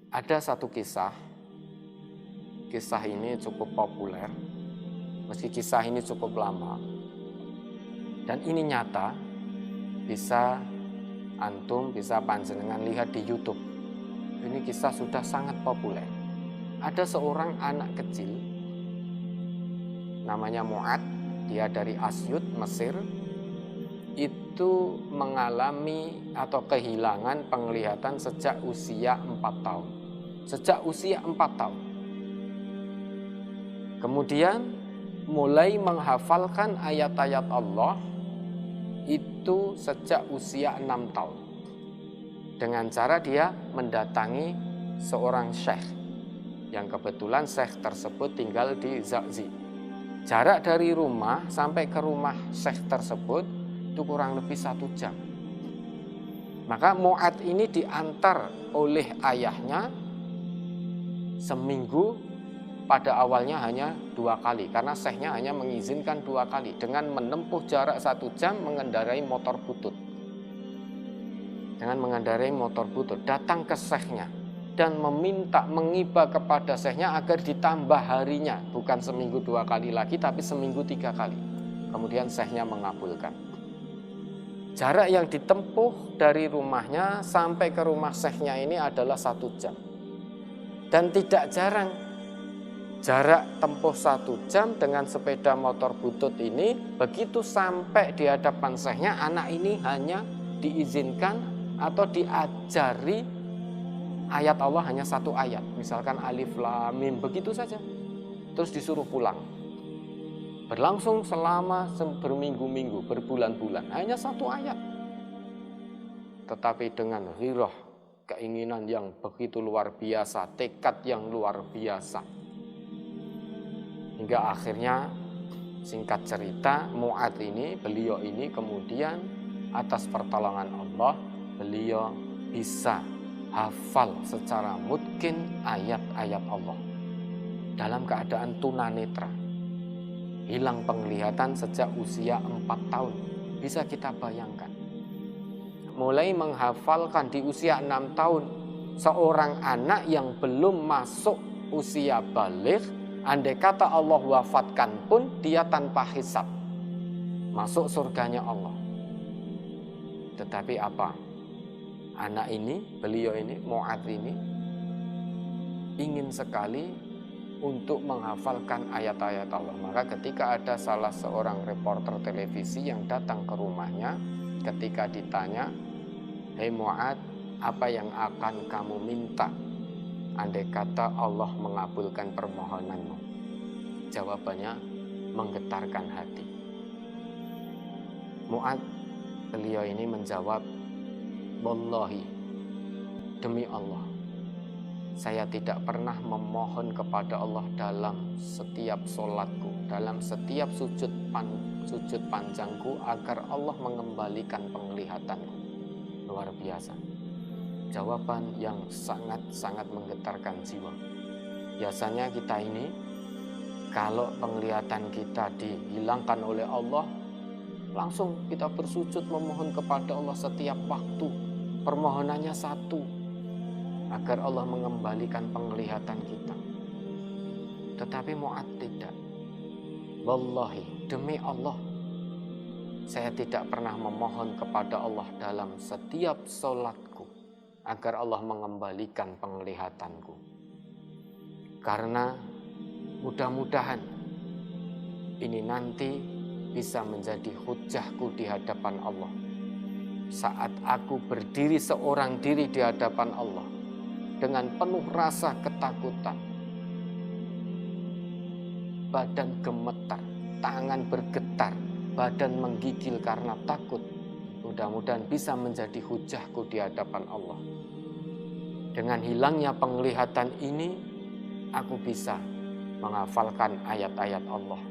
Ada satu kisah ini cukup populer, meski kisah ini cukup lama, dan ini nyata, bisa antum, bisa panjenengan lihat di YouTube. Ini kisah sudah sangat populer. Ada seorang anak kecil, namanya Mu'ad, dia dari Asyut, Mesir, itu mengalami atau kehilangan penglihatan sejak usia 4 tahun. Sejak usia 4 tahun. Kemudian mulai menghafalkan ayat-ayat Allah itu sejak usia 6 tahun. Dengan cara dia mendatangi seorang syekh, yang kebetulan syekh tersebut tinggal di Zakzi. Jarak dari rumah sampai ke rumah syekh tersebut itu kurang lebih 1 jam. Maka Mu'ad ini diantar oleh ayahnya seminggu, pada awalnya hanya 2 kali, karena syekhnya hanya mengizinkan 2 kali dengan menempuh jarak 1 jam mengendarai motor butut. Datang ke syekhnya dan meminta, mengiba kepada syekhnya agar ditambah harinya, bukan seminggu 2 kali lagi, tapi seminggu 3 kali. Kemudian syekhnya mengabulkan. Jarak yang ditempuh dari rumahnya sampai ke rumah syekhnya ini adalah 1 jam. Dan tidak jarang jarak tempuh 1 jam dengan sepeda motor butut ini, begitu sampai di hadapan syekhnya, anak ini hanya diizinkan atau diajari ayat Allah hanya 1 ayat. Misalkan Alif Lam Mim, begitu saja. Terus disuruh pulang. Berlangsung selama berminggu-minggu, berbulan-bulan, hanya 1 ayat. Tetapi dengan ghirah, keinginan yang begitu luar biasa, tekad yang luar biasa. Hingga akhirnya, singkat cerita, Mu'ad ini, beliau ini kemudian atas pertolongan Allah, beliau bisa hafal secara mutkin ayat-ayat Allah. Dalam keadaan tunanetra. Hilang penglihatan sejak usia 4 tahun. Bisa kita bayangkan. Mulai menghafalkan di usia 6 tahun. Seorang anak yang belum masuk usia baligh, andai kata Allah wafatkan pun dia tanpa hisab. Masuk surganya Allah. Tetapi apa? Anak ini, beliau ini, Mu'ad ini, ingin sekali untuk menghafalkan ayat-ayat Allah. Maka ketika ada salah seorang reporter televisi yang datang ke rumahnya, ketika ditanya, "Hei Mu'ad, apa yang akan kamu minta andai kata Allah mengabulkan permohonanmu?" Jawabannya menggetarkan hati. Mu'ad, beliau ini menjawab, "Wallahi, demi Allah, saya tidak pernah memohon kepada Allah dalam setiap sholatku, dalam setiap sujud panjangku agar Allah mengembalikan penglihatanku." Luar biasa. Jawaban yang sangat-sangat menggetarkan jiwa. Biasanya kita ini, kalau penglihatan kita dihilangkan oleh Allah, langsung kita bersujud memohon kepada Allah setiap waktu. Permohonannya satu, agar Allah mengembalikan penglihatan kita. Tetapi Mu'ad tidak. Wallahi, demi Allah, saya tidak pernah memohon kepada Allah dalam setiap sholatku agar Allah mengembalikan penglihatanku. Karena mudah-mudahan ini nanti bisa menjadi hujahku di hadapan Allah. Saat aku berdiri seorang diri di hadapan Allah, dengan penuh rasa ketakutan, badan gemetar, tangan bergetar, badan menggigil karena takut. Mudah-mudahan bisa menjadi hujahku di hadapan Allah. Dengan hilangnya penglihatan ini, aku bisa menghafalkan ayat-ayat Allah.